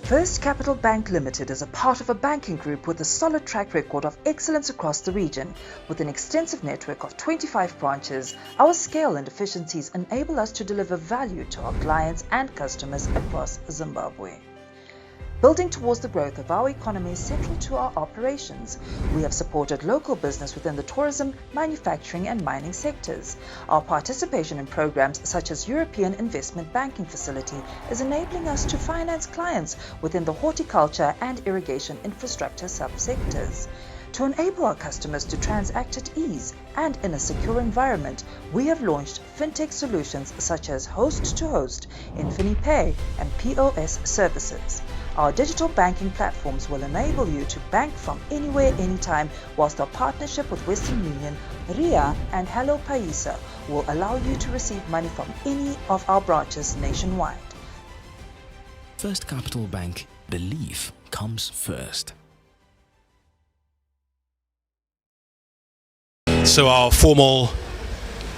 First Capital Bank Limited is a part of a banking group with a solid track record of excellence across the region. With an extensive network of 25 branches, our scale and efficiencies enable us to deliver value to our clients and customers across Zimbabwe. Building towards the growth of our economy is central to our operations. We have supported local business within the tourism, manufacturing and mining sectors. Our participation in programs such as European Investment Banking Facility is enabling us to finance clients within the horticulture and irrigation infrastructure subsectors. To enable our customers to transact at ease and in a secure environment, we have launched fintech solutions such as host-to-host, InfiniPay and POS services. Our digital banking platforms will enable you to bank from anywhere, anytime, whilst our partnership with Western Union, RIA and Hello Paisa will allow you to receive money from any of our branches nationwide. First Capital Bank, belief comes first. So our formal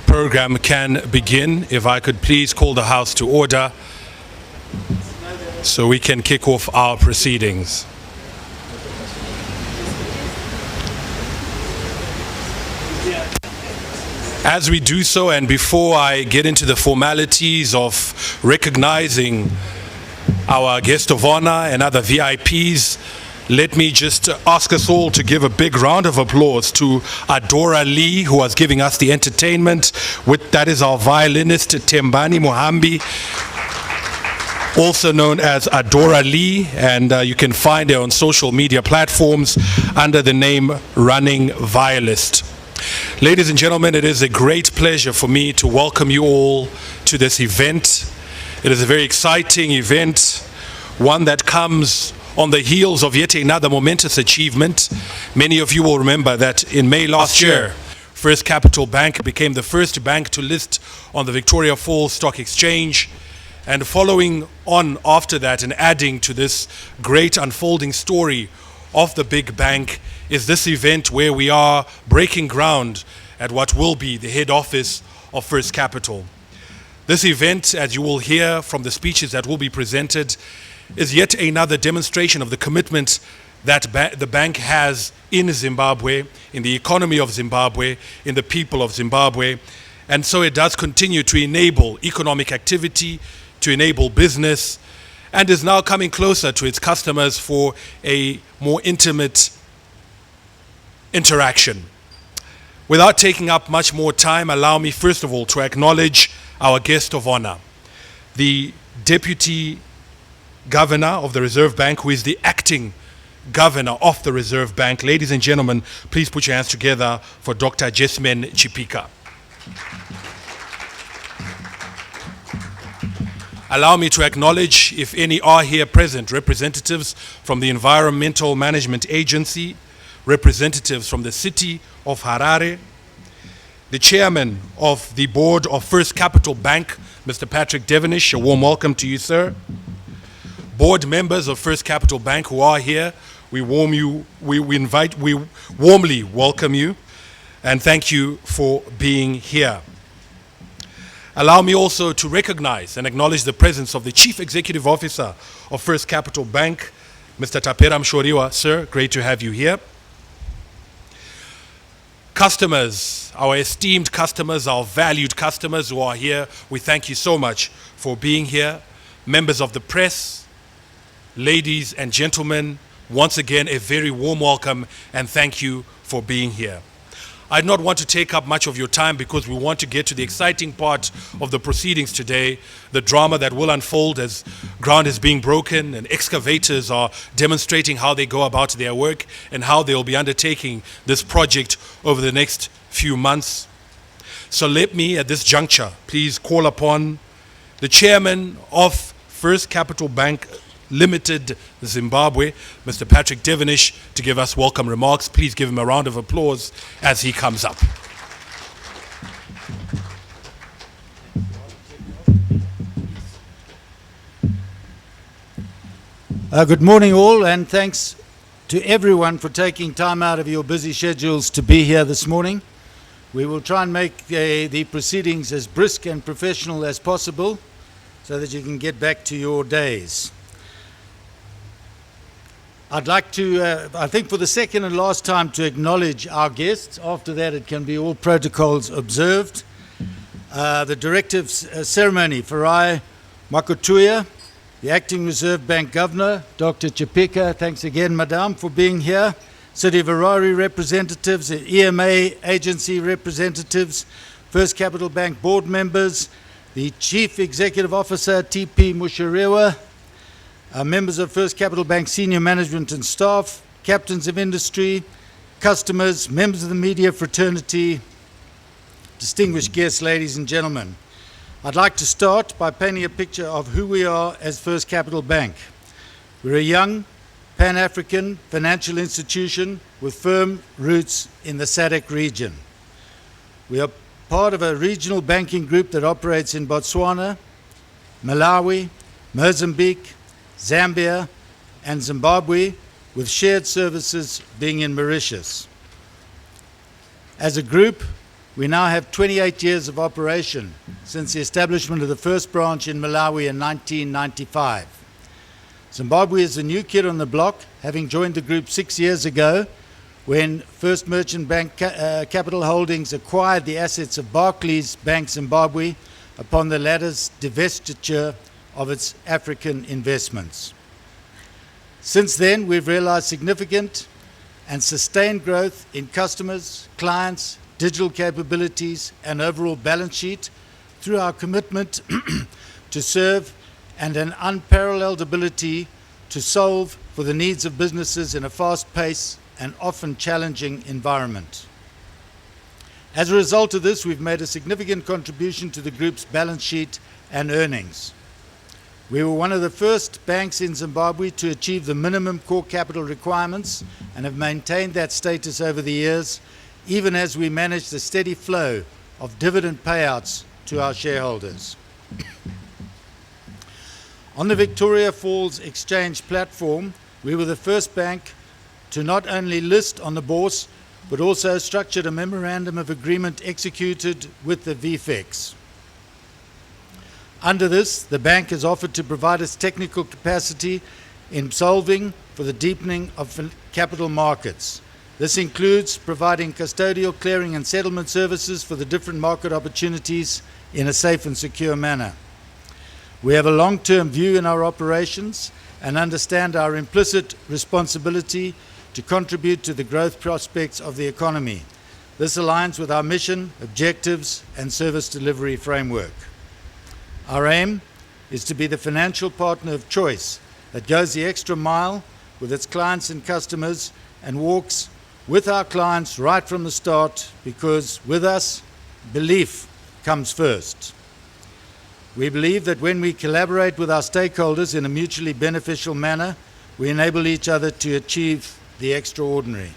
program can begin. If I could please call the House to order so we can kick off our proceedings. As we do so, and before I get into the formalities of recognizing our guest of honor and other VIPs, let me just ask us all to give a big round of applause to Adora Lee, who was giving us the entertainment. That is our violinist, Tembani Mohambi, also known as Adora Lee, and you can find her on social media platforms under the name Running Violist. Ladies and gentlemen, it is a great pleasure for me to welcome you all to this event. It is a very exciting event, one that comes on the heels of yet another momentous achievement. Many of you will remember that in May last year, First Capital Bank became the first bank to list on the Victoria Falls Stock Exchange. And following on after that and adding to this great unfolding story of the big bank is this event where we are breaking ground at what will be the head office of First Capital. This event, as you will hear from the speeches that will be presented, is yet another demonstration of the commitment that the bank has in Zimbabwe, in the economy of Zimbabwe, in the people of Zimbabwe. And so it does continue to enable economic activity, to enable business, and is now coming closer to its customers for a more intimate interaction. Without taking up much more time, allow me first of all to acknowledge our guest of honor, the Deputy Governor of the Reserve Bank, who is the acting Governor of the Reserve Bank. Ladies and gentlemen, please put your hands together for Dr. Jessamine Chipika. Allow me to acknowledge, if any are here present, representatives from the Environmental Management Agency, representatives from the City of Harare, the Chairman of the Board of First Capital Bank, Mr. Patrick Devenish, a warm welcome to you, sir. Board members of First Capital Bank who are here, we warmly welcome you and thank you for being here. Allow me also to recognize and acknowledge the presence of the Chief Executive Officer of First Capital Bank, Mr. Tapera Mshoriwa. Sir, great to have you here. Customers, our esteemed customers, our valued customers who are here, we thank you so much for being here. Members of the press, ladies and gentlemen, once again, a very warm welcome and thank you for being here. I do not want to take up much of your time because we want to get to the exciting part of the proceedings today, the drama that will unfold as ground is being broken and excavators are demonstrating how they go about their work and how they will be undertaking this project over the next few months. So let me, at this juncture, please call upon the Chairman of First Capital Bank Limited Zimbabwe, Mr. Patrick Devenish, to give us welcome remarks. Please give him a round of applause as he comes up. Good morning all, and thanks to everyone for taking time out of your busy schedules to be here this morning. We will try and make the proceedings as brisk and professional as possible so that you can get back to your days. I'd like to, I think for the second and last time, to acknowledge our guests. After that, it can be all protocols observed. The directive ceremony, Farai Makotuya, the Acting Reserve Bank Governor, Dr. Chipika, thanks again, Madam, for being here. City of Harare representatives, EMA agency representatives, First Capital Bank board members, the Chief Executive Officer, TP Musharewa, members of First Capital Bank senior management and staff, captains of industry, customers, members of the media fraternity, distinguished guests, ladies and gentlemen. I'd like to start by painting a picture of who we are as First Capital Bank. We're a young, Pan-African financial institution with firm roots in the SADC region. We are part of a regional banking group that operates in Botswana, Malawi, Mozambique, Zambia, and Zimbabwe, with shared services being in Mauritius. As a group, we now have 28 years of operation since the establishment of the first branch in Malawi in 1995. Zimbabwe is a new kid on the block, having joined the group 6 years ago when First Merchant Bank Capital Holdings acquired the assets of Barclays Bank Zimbabwe upon the latter's divestiture of its African investments. Since then, we've realized significant and sustained growth in customers, clients, digital capabilities, and overall balance sheet through our commitment to serve and an unparalleled ability to solve for the needs of businesses in a fast-paced and often challenging environment. As a result of this, we've made a significant contribution to the group's balance sheet and earnings. We were one of the first banks in Zimbabwe to achieve the minimum core capital requirements and have maintained that status over the years, even as we manage the steady flow of dividend payouts to our shareholders. On the Victoria Falls Exchange platform, we were the first bank to not only list on the bourse, but also structured a memorandum of agreement executed with the VFEX. Under this, the bank has offered to provide its technical capacity in solving for the deepening of capital markets. This includes providing custodial clearing and settlement services for the different market opportunities in a safe and secure manner. We have a long-term view in our operations and understand our implicit responsibility to contribute to the growth prospects of the economy. This aligns with our mission, objectives, and service delivery framework. Our aim is to be the financial partner of choice that goes the extra mile with its clients and customers and walks with our clients right from the start, because with us, belief comes first. We believe that when we collaborate with our stakeholders in a mutually beneficial manner, we enable each other to achieve the extraordinary.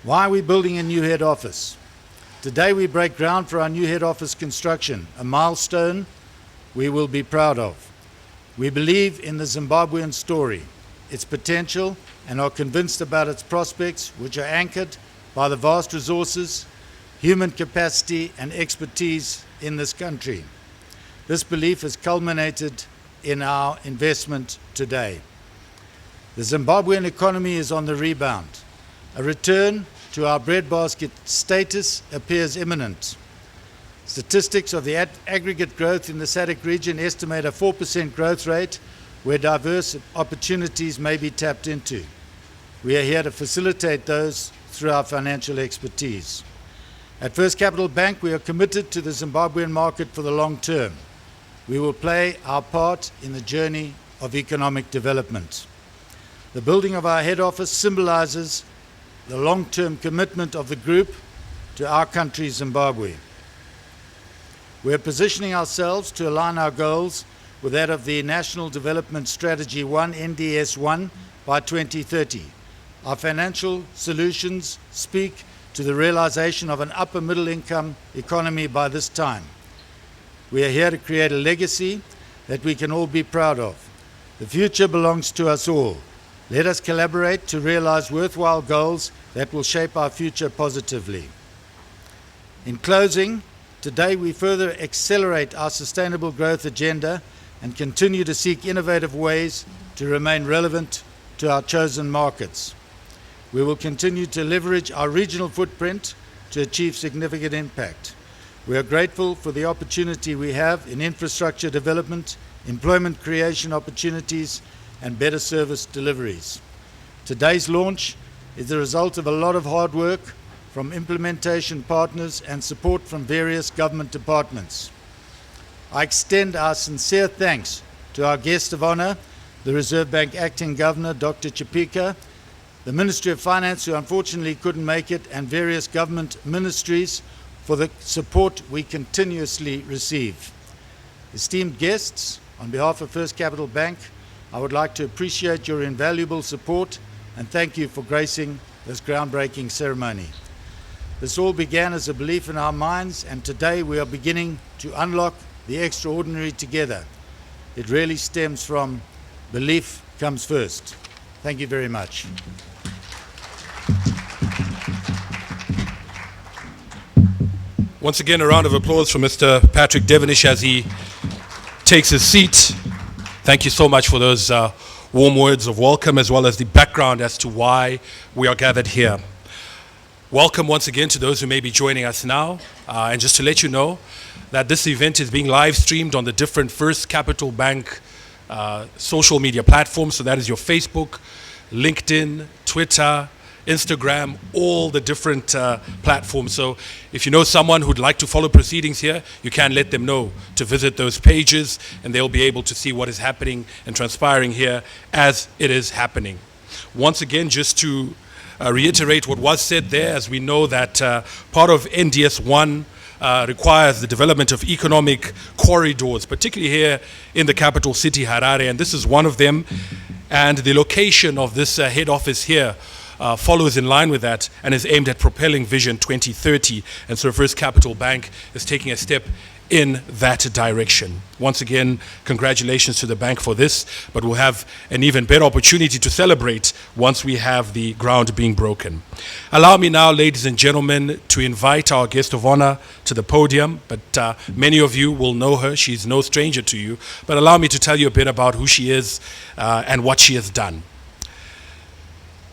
Why are we building a new head office? Today we break ground for our new head office construction, a milestone we will be proud of. We believe in the Zimbabwean story, its potential, and are convinced about its prospects, which are anchored by the vast resources, human capacity, and expertise in this country. This belief has culminated in our investment today. The Zimbabwean economy is on the rebound. A return to our breadbasket status appears imminent. Statistics of the aggregate growth in the SADC region estimate a 4% growth rate where diverse opportunities may be tapped into. We are here to facilitate those through our financial expertise. At First Capital Bank, we are committed to the Zimbabwean market for the long term. We will play our part in the journey of economic development. The building of our head office symbolizes the long-term commitment of the group to our country, Zimbabwe. We are positioning ourselves to align our goals with that of the National Development Strategy 1, NDS 1, by 2030. Our financial solutions speak to the realization of an upper middle income economy by this time. We are here to create a legacy that we can all be proud of. The future belongs to us all. Let us collaborate to realize worthwhile goals that will shape our future positively. In closing, today we further accelerate our sustainable growth agenda and continue to seek innovative ways to remain relevant to our chosen markets. We will continue to leverage our regional footprint to achieve significant impact. We are grateful for the opportunity we have in infrastructure development, employment creation opportunities, and better service deliveries. Today's launch is the result of a lot of hard work from implementation partners and support from various government departments. I extend our sincere thanks to our guest of honor, the Reserve Bank Acting Governor, Dr. Chipika, the Ministry of Finance, who unfortunately couldn't make it, and various government ministries for the support we continuously receive. Esteemed guests, on behalf of First Capital Bank, I would like to appreciate your invaluable support and thank you for gracing this groundbreaking ceremony. This all began as a belief in our minds, and today we are beginning to unlock the extraordinary together. It really stems from belief comes first. Thank you very much. Once again, a round of applause for Mr. Patrick Devonish as he takes his seat. Thank you so much for those warm words of welcome, as well as the background as to why we are gathered here. Welcome once again to those who may be joining us now. And just to let you know that this event is being live streamed on the different First Capital Bank social media platforms. So that is your Facebook, LinkedIn, Twitter, Instagram, all the different platforms. So if you know someone who'd like to follow proceedings here, you can let them know to visit those pages, and they'll be able to see what is happening and transpiring here as it is happening. Once again, just to reiterate what was said there, as we know that part of NDS 1 requires the development of economic corridors, particularly here in the capital city, Harare, and this is one of them. And the location of this head office here follows in line with that and is aimed at propelling Vision 2030. And so First Capital Bank is taking a step in that direction. Once again, congratulations to the bank for this, but we'll have an even better opportunity to celebrate once we have the ground being broken. Allow me now, ladies and gentlemen, to invite our guest of honor to the podium, but many of you will know her. She's no stranger to you, but allow me to tell you a bit about who she is and what she has done.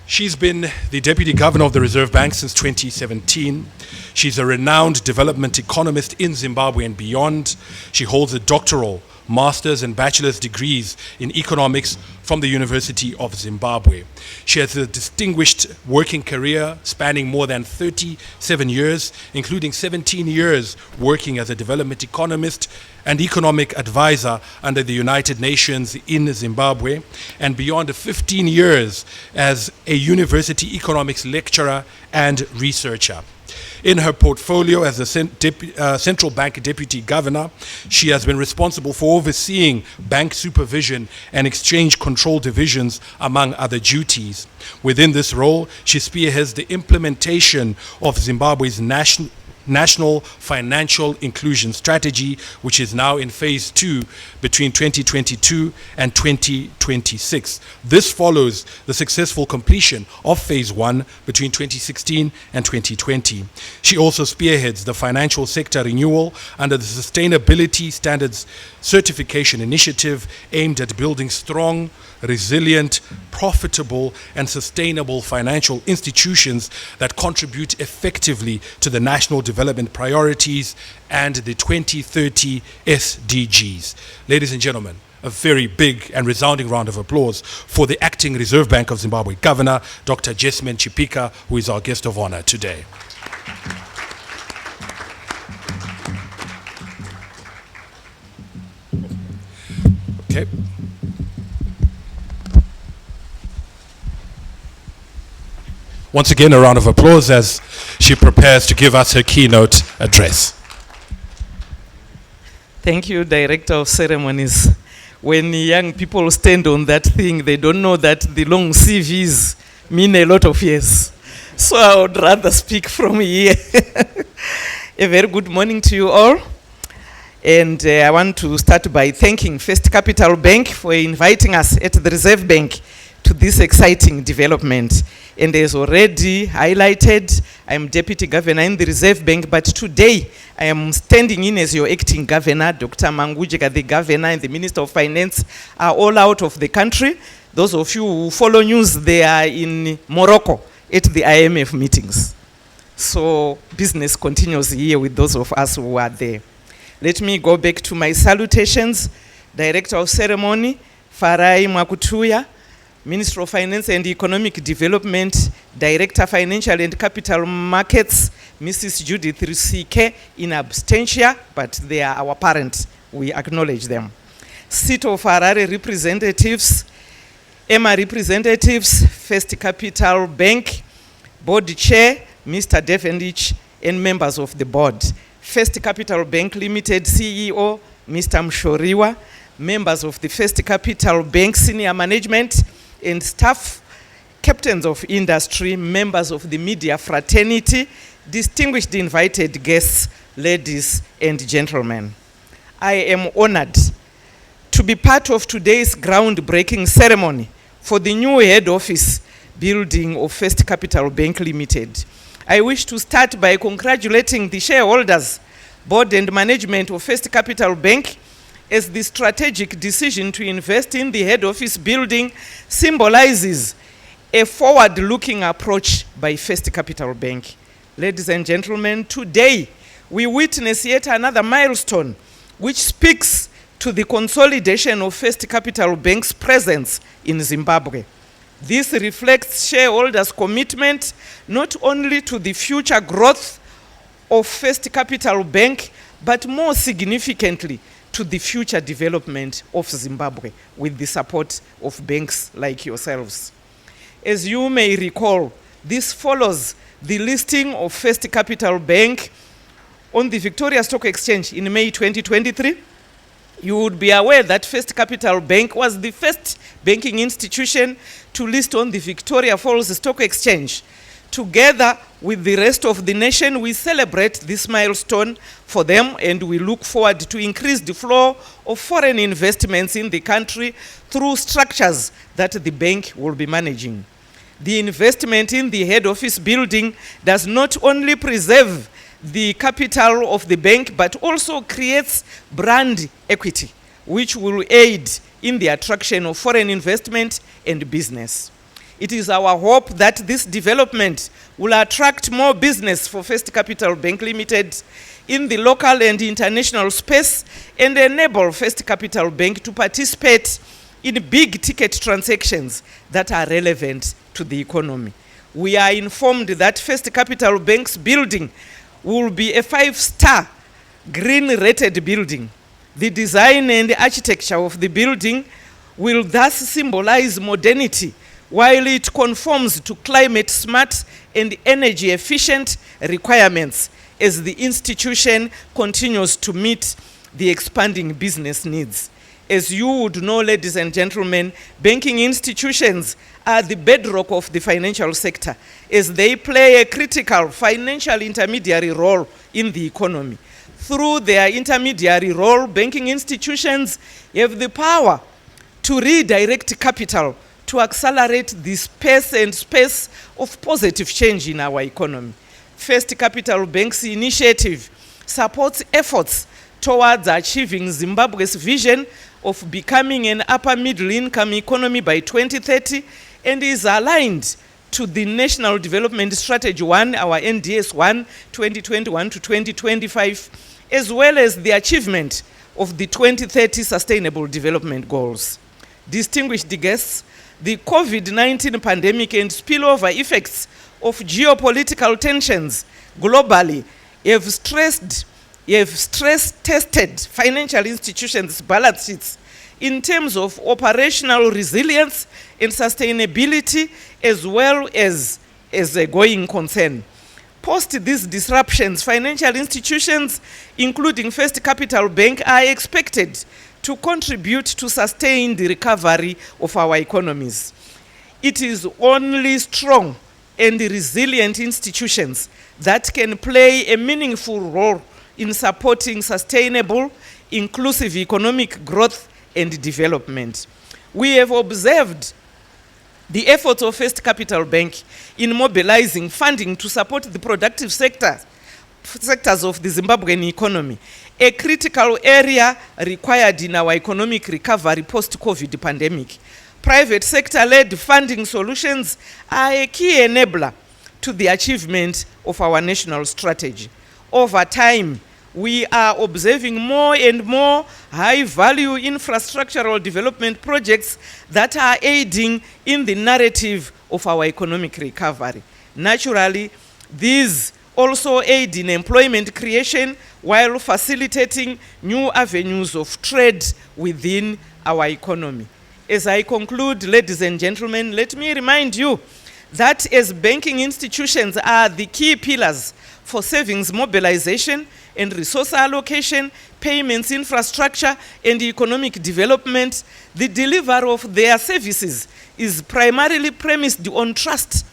She's been the Deputy Governor of the Reserve Bank since 2017. She's a renowned development economist in Zimbabwe and beyond. She holds a doctoral, master's and bachelor's degrees in economics from the University of Zimbabwe. She has a distinguished working career spanning more than 37 years, including 17 years working as a development economist and economic advisor under the United Nations in Zimbabwe, and beyond 15 years as a university economics lecturer and researcher. In her portfolio as a central bank deputy governor, she has been responsible for overseeing bank supervision and exchange control divisions, among other duties. Within this role, she spearheads the implementation of Zimbabwe's National Financial Inclusion Strategy, which is now in phase 2 between 2022 and 2026. This follows the successful completion of phase 1 between 2016 and 2020. She also spearheads the financial sector renewal under the Sustainability Standards Certification Initiative, aimed at building strong, resilient, profitable, and sustainable financial institutions that contribute effectively to the national development priorities and the 2030 SDGs. Ladies and gentlemen, a very big and resounding round of applause for the Acting Reserve Bank of Zimbabwe Governor, Dr. Jessamine Chipika, who is our guest of honor today. Okay. Once again, a round of applause as she prepares to give us her keynote address. Thank you, Director of Ceremonies. When young people stand on that thing, they don't know that the long CVs mean a lot of years. So I would rather speak from here. A very good morning to you all. And I want to start by thanking First Capital Bank for inviting us at the Reserve Bank to this exciting development. And as already highlighted, I'm Deputy Governor in the Reserve Bank, but today I am standing in as your acting governor. Dr. Mangujika, the governor, and the Minister of Finance are all out of the country. Those of you who follow news, they are in Morocco at the IMF meetings. So business continues here with those of us who are there. Let me go back to my salutations. Director of Ceremony, Farai Mwakutuya, Minister of Finance and Economic Development, Director Financial and Capital Markets, Mrs. Judith Rusike, in absentia, but they are our parents. We acknowledge them. Seat of Harare representatives, EMA representatives, First Capital Bank, Board Chair, Mr. Devendich, and members of the board. First Capital Bank Limited CEO, Mr. Mshoriwa, members of the First Capital Bank senior management and staff, captains of industry, members of the media fraternity, distinguished invited guests, ladies and gentlemen. I am honored to be part of today's groundbreaking ceremony for the new head office building of First Capital Bank Limited. I wish to start by congratulating the shareholders, board and management of First Capital Bank as the strategic decision to invest in the head office building symbolizes a forward-looking approach by First Capital Bank. Ladies and gentlemen, today we witness yet another milestone which speaks to the consolidation of First Capital Bank's presence in Zimbabwe. This reflects shareholders' commitment not only to the future growth of First Capital Bank, but more significantly to the future development of Zimbabwe with the support of banks like yourselves. As you may recall, this follows the listing of First Capital Bank on the Victoria Stock Exchange in May 2023. You would be aware that First Capital Bank was the first banking institution to list on the Victoria Falls Stock Exchange. Together with the rest of the nation, we celebrate this milestone for them, and we look forward to increase the flow of foreign investments in the country through structures that the bank will be managing. The investment in the head office building does not only preserve the capital of the bank, but also creates brand equity, which will aid in the attraction of foreign investment and business. It is our hope that this development will attract more business for First Capital Bank Limited in the local and international space and enable First Capital Bank to participate in big ticket transactions that are relevant to the economy. We are informed that First Capital Bank's building will be a 5-star green-rated building. The design and architecture of the building will thus symbolize modernity, while it conforms to climate-smart and energy-efficient requirements as the institution continues to meet the expanding business needs. As you would know, ladies and gentlemen, banking institutions are the bedrock of the financial sector, as they play a critical financial intermediary role in the economy. Through their intermediary role, banking institutions have the power to redirect capital to accelerate the space of positive change in our economy. First Capital Bank's initiative supports efforts towards achieving Zimbabwe's vision of becoming an upper middle income economy by 2030 and is aligned to the National Development Strategy 1, our NDS 1, 2021 to 2025, as well as the achievement of the 2030 Sustainable Development Goals. Distinguished guests, the COVID-19 pandemic and spillover effects of geopolitical tensions globally have stress-tested financial institutions' balance sheets in terms of operational resilience and sustainability, as well as a going concern. Post these disruptions, financial institutions, including First Capital Bank, are expected to contribute to sustain the recovery of our economies. It is only strong and resilient institutions that can play a meaningful role in supporting sustainable, inclusive economic growth and development. We have observed the efforts of First Capital Bank in mobilizing funding to support the productive sectors of the Zimbabwean economy, a critical area required in our economic recovery post-COVID pandemic. Private sector-led funding solutions are a key enabler to the achievement of our national strategy. Over time, we are observing more and more high-value infrastructural development projects that are aiding in the narrative of our economic recovery. Naturally, these also aid in employment creation while facilitating new avenues of trade within our economy. As I conclude, ladies and gentlemen, let me remind you that as banking institutions are the key pillars for savings mobilization and resource allocation, payments infrastructure, and economic development, the delivery of their services is primarily premised on trust,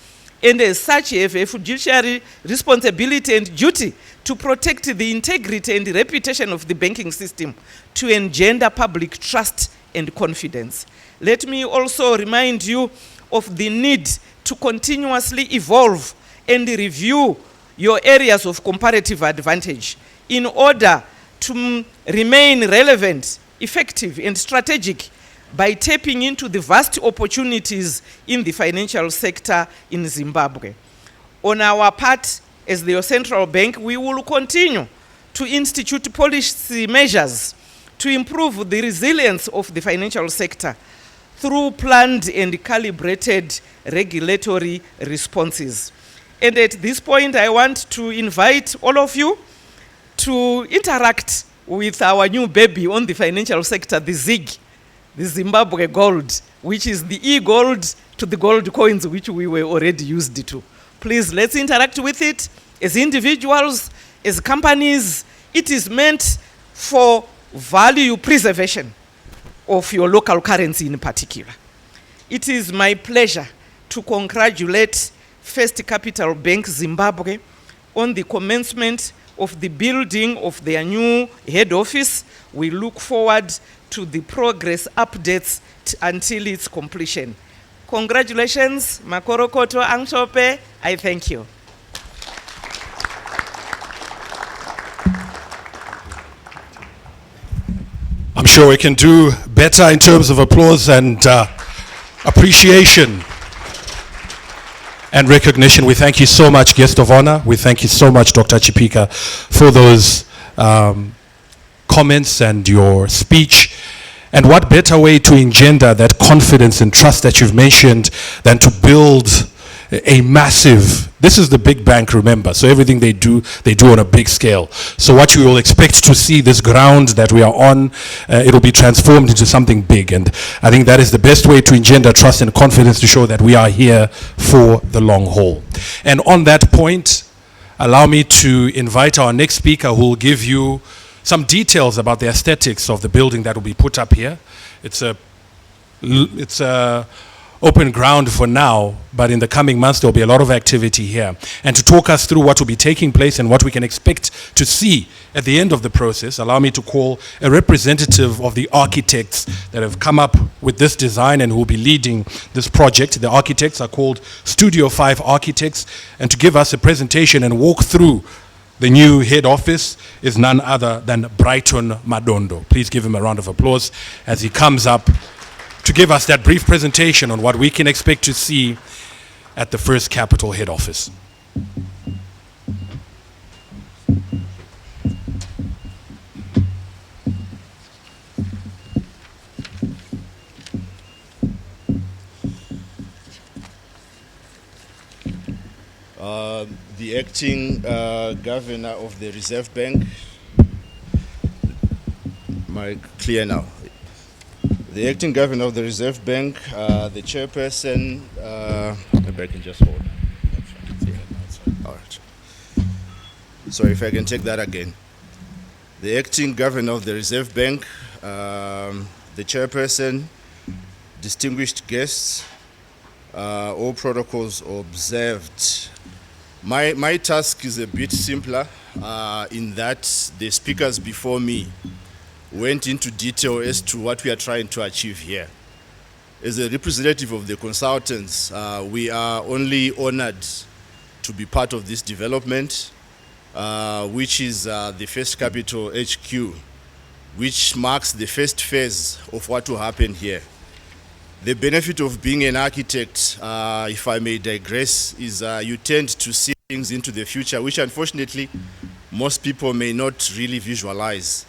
and as such have a fiduciary responsibility and duty to protect the integrity and reputation of the banking system, to engender public trust and confidence. Let me also remind you of the need to continuously evolve and review your areas of comparative advantage in order to remain relevant, effective, and strategic by tapping into the vast opportunities in the financial sector in Zimbabwe. On our part, as the central bank, we will continue to institute policy measures to improve the resilience of the financial sector through planned and calibrated regulatory responses. And at this point, I want to invite all of you to interact with our new baby on the financial sector, the ZIG, the Zimbabwe Gold, which is the e-gold to the gold coins which we were already used to. Please, let's interact with it as individuals, as companies. It is meant for value preservation of your local currency in particular. It is my pleasure to congratulate First Capital Bank Zimbabwe on the commencement of the building of their new head office. We look forward to the progress updates until its completion. Congratulations, Makorokoto Angsope. I thank you. I'm sure we can do better in terms of applause and appreciation and recognition. We thank you so much, guest of honor. We thank you so much, Dr. Chipika, for those comments and your speech. And what better way to engender that confidence and trust that you've mentioned than to build a massive, this is the big bank, remember, so everything they do on a big scale. So what you will expect to see, this ground that we are on, it'll be transformed into something big. And I think that is the best way to engender trust and confidence, to show that we are here for the long haul. And on that point, allow me to invite our next speaker, who will give you some details about the aesthetics of the building that will be put up here. It's a open ground for now, but in the coming months there'll be a lot of activity here. And to talk us through what will be taking place and what we can expect to see at the end of the process, allow me to call a representative of the architects that have come up with this design and who will be leading this project. The architects are called Studio 5 Architects, and to give us a presentation and walk through the new head office is none other than Brighton Madondo. Please give him a round of applause as he comes up to give us that brief presentation on what we can expect to see at the First Capital head office. The acting governor of the Reserve Bank, clear now. The acting governor of the Reserve Bank, the chairperson, maybe I can just hold. All right. Sorry if I can take that again. The acting governor of the Reserve Bank, the chairperson, distinguished guests, all protocols observed. My task is a bit simpler in that the speakers before me went into detail as to what we are trying to achieve here. as a representative of the consultants, we are only honored to be part of this development, which is the First Capital HQ, which marks the first phase of what will happen here. The benefit of being an architect, if I may digress, is you tend to see things into the future, which unfortunately most people may not really visualize.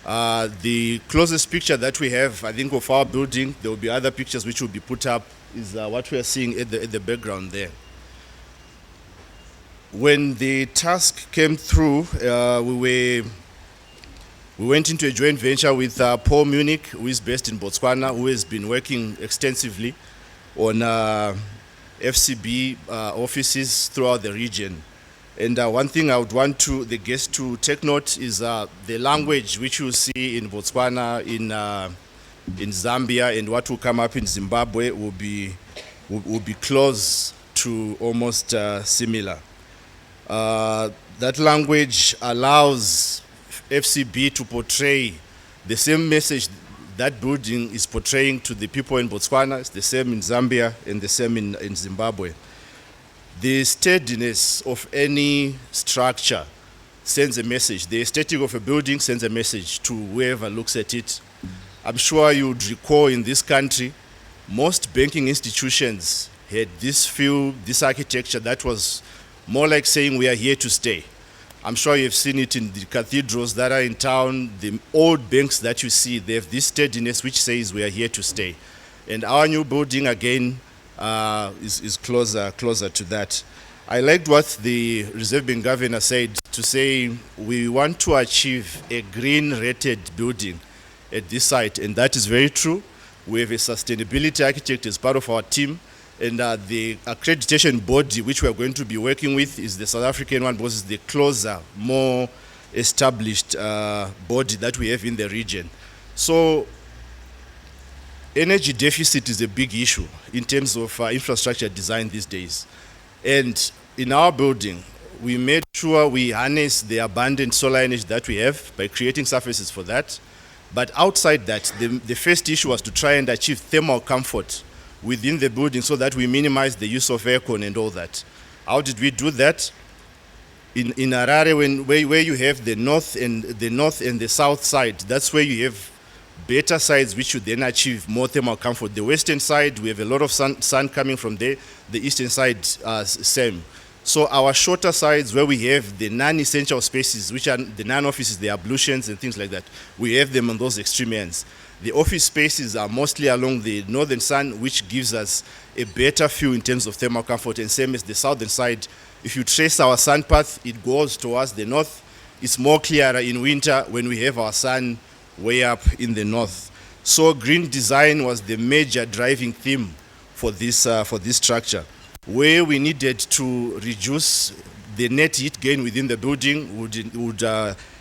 The closest picture that we have, I think, of our building, there will be other pictures which will be put up, is what we are seeing at the background there. When the task came through, we went into a joint venture with Paul Munich, who is based in Botswana, who has been working extensively on FCB offices throughout the region. And one thing I would want the guests to take note is the language which you see in Botswana, in Zambia, and what will come up in Zimbabwe will be close to almost similar. That language allows FCB to portray the same message that building is portraying to the people in Botswana. It's the same in Zambia and the same in Zimbabwe. The steadiness of any structure sends a message. The aesthetic of a building sends a message to whoever looks at it. I'm sure you would recall in this country, most banking institutions had this architecture that was more like saying we are here to stay. I'm sure you've seen it in the cathedrals that are in town. The old banks that you see, they have this steadiness which says we are here to stay. And our new building, again, is closer to that. I liked what the Reserve Bank governor said, to say we want to achieve a green-rated building at this site, and that is very true. We have a sustainability architect as part of our team, and the accreditation body which we are going to be working with is the South African one, because it's the closer, more established body that we have in the region. So energy deficit is a big issue in terms of infrastructure design these days. And in our building, we made sure we harness the abundant solar energy that we have by creating surfaces for that. But outside that, the first issue was to try and achieve thermal comfort within the building so that we minimize the use of aircon and all that. How did we do that? In Harare, where you have the north and the south side, that's where you have better sides which would then achieve more thermal comfort. The western side, we have a lot of sun coming from there. The eastern side, same. So our shorter sides, where we have the non-essential spaces, which are the non-offices, the ablutions and things like that, we have them on those extreme ends. The office spaces are mostly along the northern sun, which gives us a better view in terms of thermal comfort, and same as the southern side. If you trace our sun path, it goes towards the north. It's more clearer in winter when we have our sun way up in the north. So green design was the major driving theme for this structure. Where we needed to reduce the net heat gain within the building would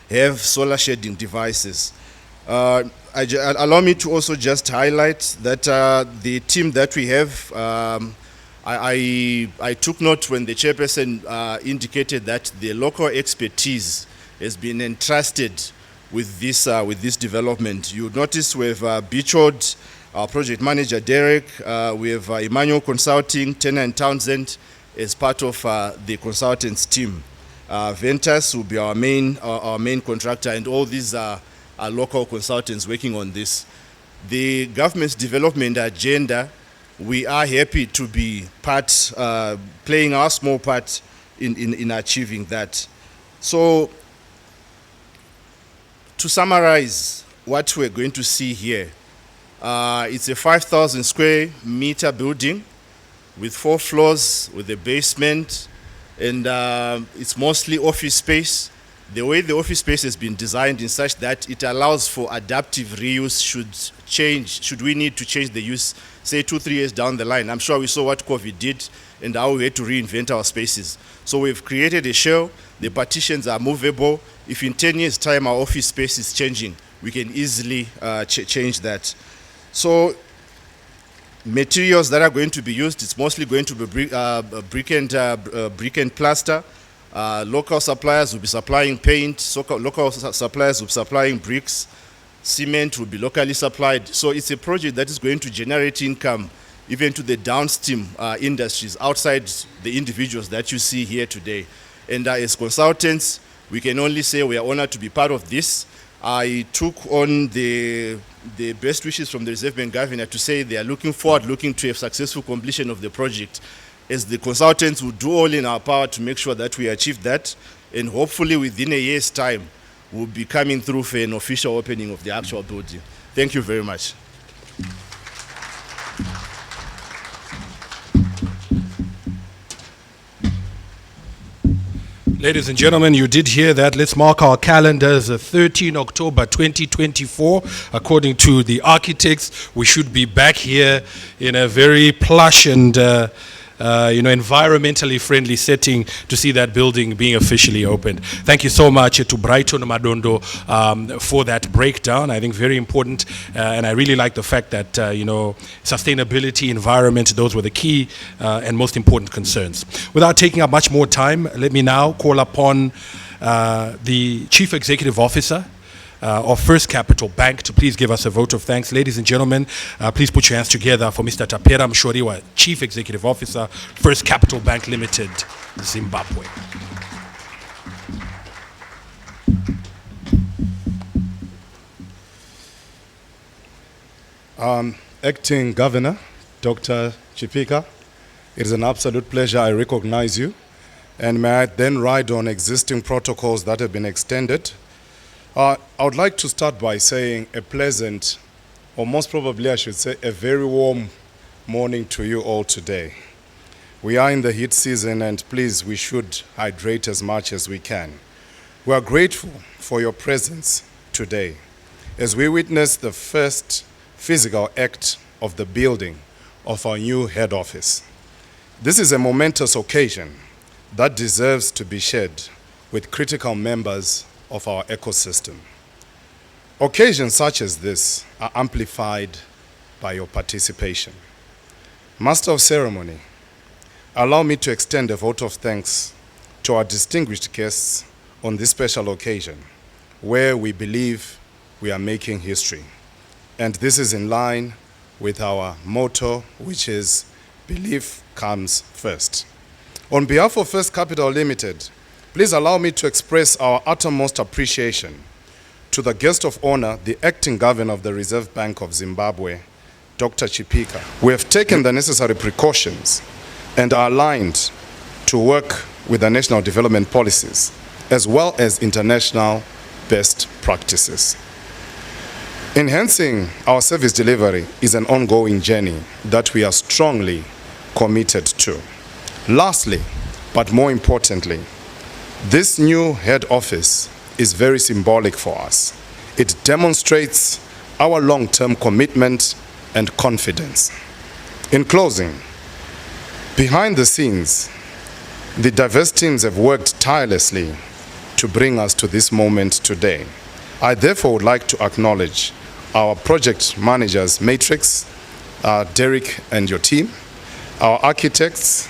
have solar shading devices. Allow me to also just highlight that the team that we have, I took note when the chairperson indicated that the local expertise has been entrusted with this development. You notice we have Beachwood, our project manager Derek, we have Emmanuel Consulting, Turner & Townsend as part of the consultants team. Ventus will be our main contractor, and all these are local consultants working on this. The government's development agenda, we are happy to be playing our small part in achieving that. So, to summarize what we're going to see here, it's a 5,000 square meter building with 4 floors with a basement, and it's mostly office space. The way the office space has been designed in such that it allows for adaptive reuse should we need to change the use, say 2-3 years down the line. I'm sure we saw what COVID did and how we had to reinvent our spaces. So we've created a shell, the partitions are movable. If in 10 years time our office space is changing, we can easily change that. So materials that are going to be used, it's mostly going to be brick and plaster. Local suppliers will be supplying paint, local suppliers will be supplying bricks. cement will be locally supplied. So it's a project that is going to generate income even to the downstream industries outside the individuals that you see here today. And as consultants, we can only say we are honored to be part of this. I took on the best wishes from the Reserve Bank Governor to say they are looking to a successful completion of the project. As the consultants will do all in our power to make sure that we achieve that, and hopefully within a year's time, we'll be coming through for an official opening of the actual building. Thank you very much. Ladies and gentlemen, you did hear that. Let's mark our calendars. 13 October 2024. According to the architects, we should be back here in a very plush and environmentally friendly setting to see that building being officially opened. Thank you so much to Brighton Madondo for that breakdown. I think very important, and I really like the fact that sustainability, environment, those were the key and most important concerns. Without taking up much more time, let me now call upon the Chief Executive Officer of First Capital Bank to please give us a vote of thanks. Ladies and gentlemen, please put your hands together for Mr. Tapera Mshoriwa, Chief Executive Officer, First Capital Bank Limited, Zimbabwe. Acting Governor, Dr. Chipika, it is an absolute pleasure. I recognize you. And may I then ride on existing protocols that have been extended. I would like to start by saying a pleasant, or most probably I should say a very warm morning to you all today. We are in the heat season, and please, we should hydrate as much as we can. We are grateful for your presence today as we witness the first physical act of the building of our new head office. This is a momentous occasion that deserves to be shared with critical members of our ecosystem. Occasions such as this are amplified by your participation. Master of Ceremony, allow me to extend a vote of thanks to our distinguished guests on this special occasion, where we believe we are making history. And this is in line with our motto, which is belief comes first. On behalf of First Capital Limited, please allow me to express our uttermost appreciation to the guest of honor, the Acting Governor of the Reserve Bank of Zimbabwe, Dr. Chipika. We have taken the necessary precautions and are aligned to work with the national development policies, as well as international best practices. Enhancing our service delivery is an ongoing journey that we are strongly committed to. Lastly, but more importantly, this new head office is very symbolic for us. It demonstrates our long-term commitment and confidence. In closing, behind the scenes, the diverse teams have worked tirelessly to bring us to this moment today. I therefore would like to acknowledge our project managers, Matrix, Derek and your team, our architects,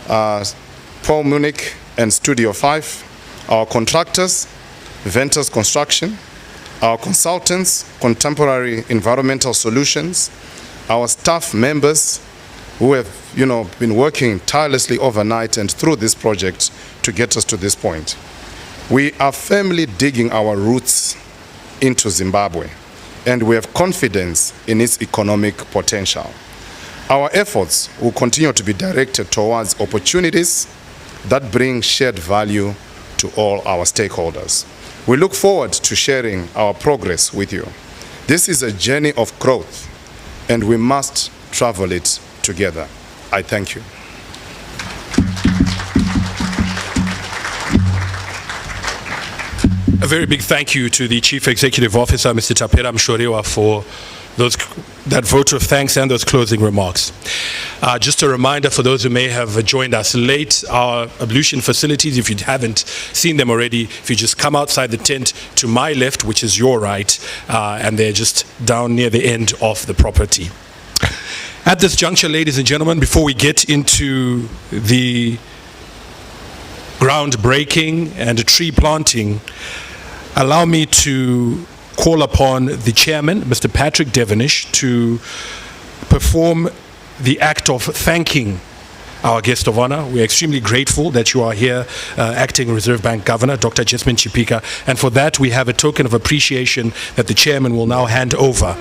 Paul Munich and Studio 5, our contractors, Ventus Construction, our consultants, Contemporary Environmental Solutions, our staff members who have been working tirelessly overnight and through this project to get us to this point. We are firmly digging our roots into Zimbabwe, and we have confidence in its economic potential. Our efforts will continue to be directed towards opportunities that bring shared value to all our stakeholders. We look forward to sharing our progress with you. This is a journey of growth, and we must travel it together. I thank you. A very big thank you to the Chief Executive Officer, Mr. Tapera Mshoriwa, for that vote of thanks and those closing remarks. Just a reminder for those who may have joined us late, our ablution facilities, if you haven't seen them already, if you just come outside the tent to my left, which is your right, and they're just down near the end of the property. At this juncture, ladies and gentlemen, before we get into the groundbreaking and tree planting, allow me to call upon the chairman, Mr. Patrick Devonish, to perform the act of thanking our guest of honor. We're extremely grateful that you are here, Acting Reserve Bank Governor, Dr. Jesmyn Chipika. And for that, we have a token of appreciation that the chairman will now hand over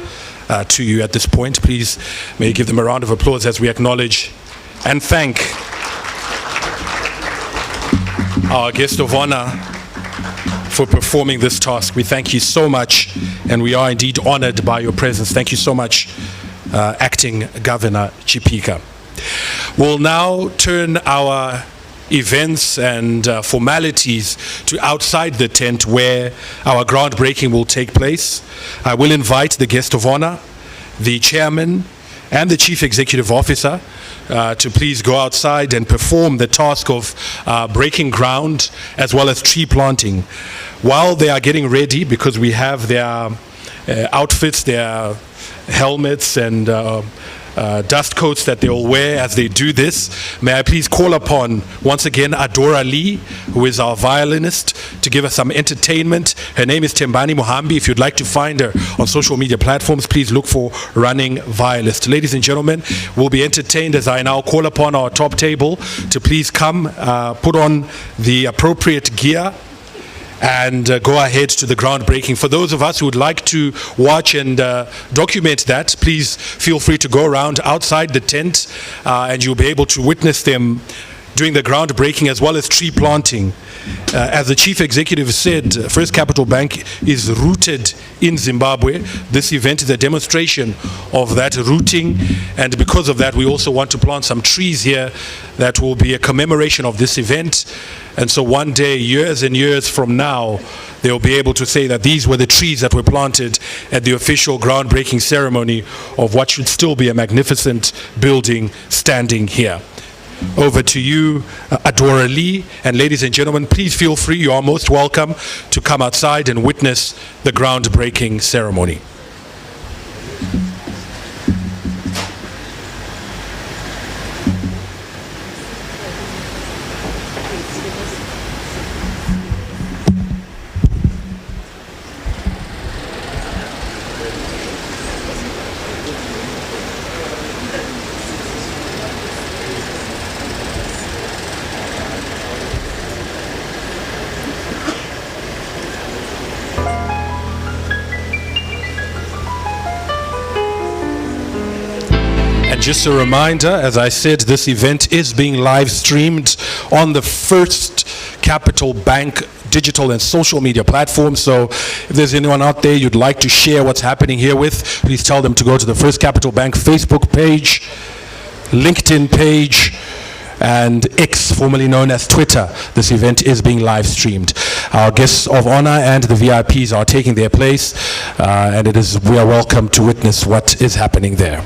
to you at this point. Please, may you give them a round of applause as we acknowledge and thank our guest of honor for performing this task. We thank you so much, and we are indeed honored by your presence. Thank you so much, Acting Governor Chipika. We'll now turn our events and formalities to outside the tent where our groundbreaking will take place. I will invite the guest of honor, the chairman, and the chief executive officer to please go outside and perform the task of breaking ground as well as tree planting. While they are getting ready, because we have their outfits, their helmets and dust coats that they will wear as they do this, may I please call upon once again Adora Lee, who is our violinist, to give us some entertainment. Her name is Tembani Muhambi. If you'd like to find her on social media platforms, please look for Running Violist. Ladies and gentlemen, we'll be entertained as I now call upon our top table to please come, put on the appropriate gear, and go ahead to the groundbreaking. For those of us who would like to watch and document that, please feel free to go around outside the tent and you'll be able to witness them doing the groundbreaking as well as tree planting. As the chief executive said, First Capital Bank is rooted in Zimbabwe. This event is a demonstration of that rooting, and because of that, we also want to plant some trees here that will be a commemoration of this event. And so one day, years and years from now, they'll be able to say that these were the trees that were planted at the official groundbreaking ceremony of what should still be a magnificent building standing here. Over to you, Adora Lee. And ladies and gentlemen, please feel free, you are most welcome to come outside and witness the groundbreaking ceremony. Just a reminder, as I said, this event is being live streamed on the First Capital Bank digital and social media platforms. So if there's anyone out there you'd like to share what's happening here with, please tell them to go to the First Capital Bank Facebook page, LinkedIn page, and X, formerly known as Twitter. This event is being live streamed. Our guests of honor and the VIPs are taking their place, and we are welcome to witness what is happening there.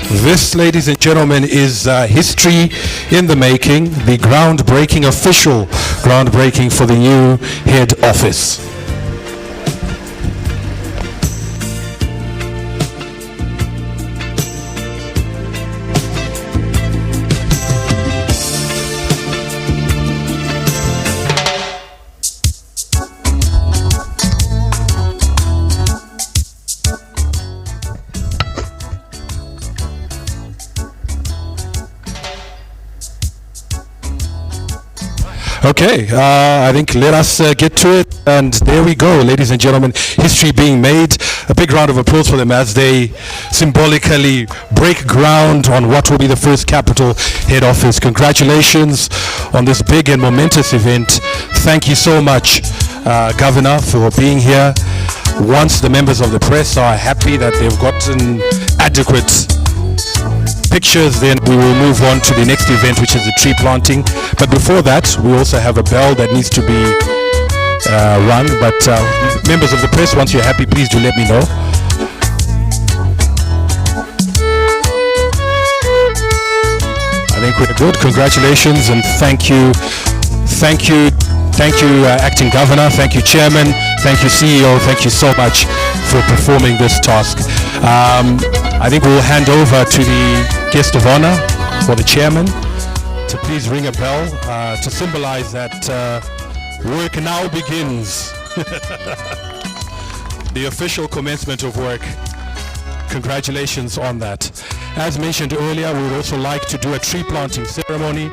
This, ladies and gentlemen, is history in the making, the groundbreaking, official groundbreaking for the new head office. Okay, I think let us get to it, and there we go, ladies and gentlemen, history being made. A big round of applause for them as they symbolically break ground on what will be the First Capital head office. Congratulations on this big and momentous event. Thank you so much, Governor, for being here. Once the members of the press are happy that they've gotten adequate pictures, then we will move on to the next event, which is the tree planting. But before that, we also have a bell that needs to be rung. But members of the press, once you're happy, please do let me know. I think we're good. Congratulations and thank you Thank you, Acting Governor. Thank you, Chairman. Thank you, CEO. Thank you so much for performing this task. I think we'll hand over to the guest of honor, or the Chairman, to please ring a bell to symbolize that work now begins. The official commencement of work. Congratulations on that. As mentioned earlier, we would also like to do a tree planting ceremony.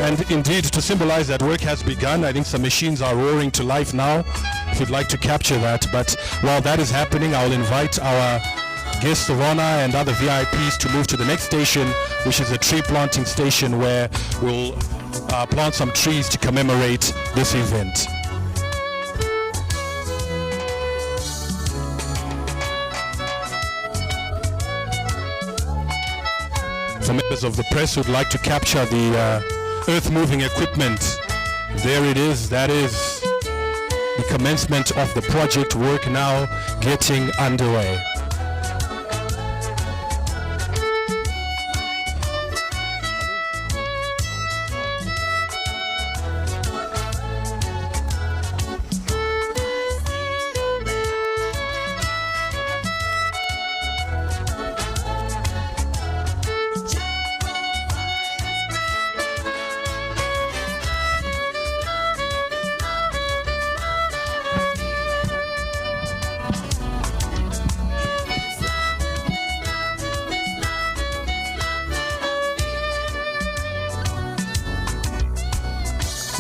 And indeed, to symbolize that work has begun. I think some machines are roaring to life now, if you'd like to capture that. But while that is happening, I'll invite our guests of honor and other VIPs to move to the next station, which is a tree planting station where we'll plant some trees to commemorate this event. For members of the press who'd like to capture the earth-moving equipment, there it is. That is the commencement of the project work now getting underway.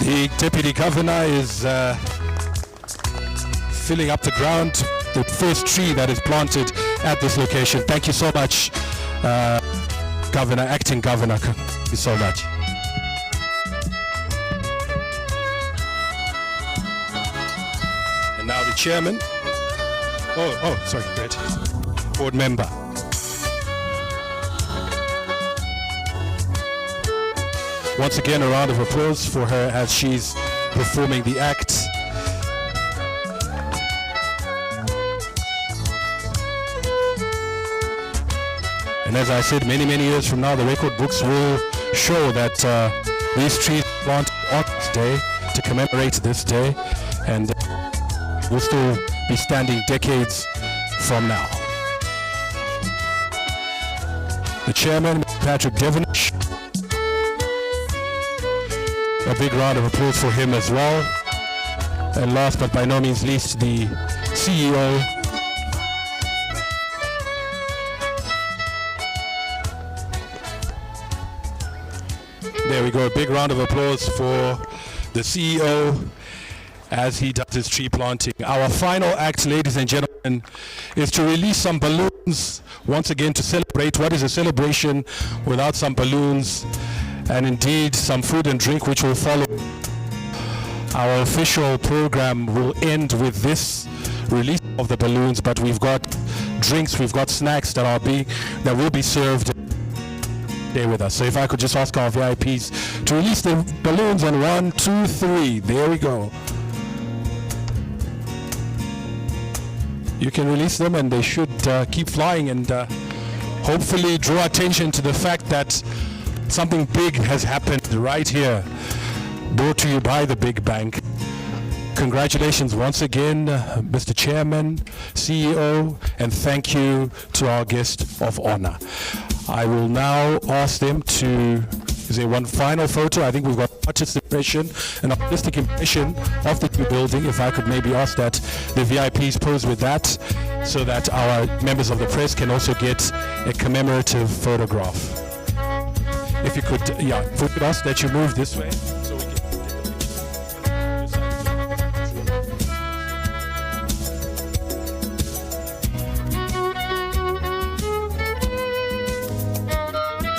The Deputy Governor is filling up the ground, the first tree that is planted at this location. Thank you so much, Governor, Acting Governor. Thank you so much. And now the Chairman. Sorry, Brett. Board Member. Once again, a round of applause for her as she's performing the act. And as I said, many, many years from now, the record books will show that these trees were planted on this day to commemorate this day, and will still be standing decades from now. The Chairman, Patrick Devonish. A big round of applause for him as well. And last but by no means least, the CEO. There we go, a big round of applause for the CEO as he does his tree planting. Our final act, ladies and gentlemen, is to release some balloons, once again to celebrate. What is a celebration without some balloons? And indeed some food and drink which will follow. Our official program will end with this release of the balloons, but we've got drinks, we've got snacks that will be served there with us. So if I could just ask our VIPs to release the balloons on 1, 2, 3. There we go. You can release them and they should keep flying and hopefully draw attention to the fact that something big has happened right here, brought to you by the Big Bank. Congratulations once again, Mr. Chairman, CEO, and thank you to our guest of honor. I will now ask them to, is there one final photo? I think we've got artistic impression of the new building. If I could maybe ask that the VIPs pose with that, so that our members of the press can also get a commemorative photograph. If you could, put us that you move this way so we can get the picture.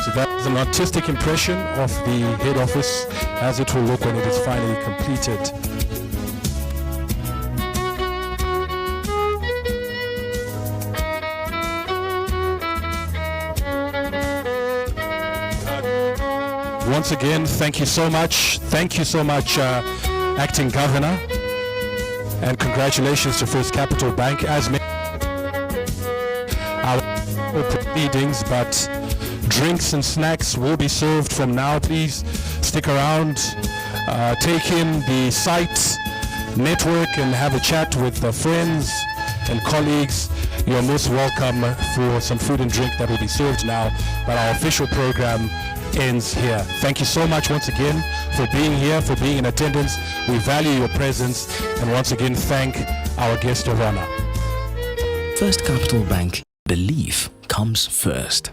So that is an artistic impression of the head office as it will look when it is finally completed. Once again, thank you so much. Thank you so much, Acting Governor. And congratulations to First Capital Bank. As our proceedings, but drinks and snacks will be served from now. Please stick around. take in the site, network, and have a chat with friends and colleagues, you're most welcome for some food and drink that will be served now, but our official program ends here. Thank you so much once again for being here, for being in attendance. We value your presence, and once again thank our guest of honor. First Capital Bank, belief comes first.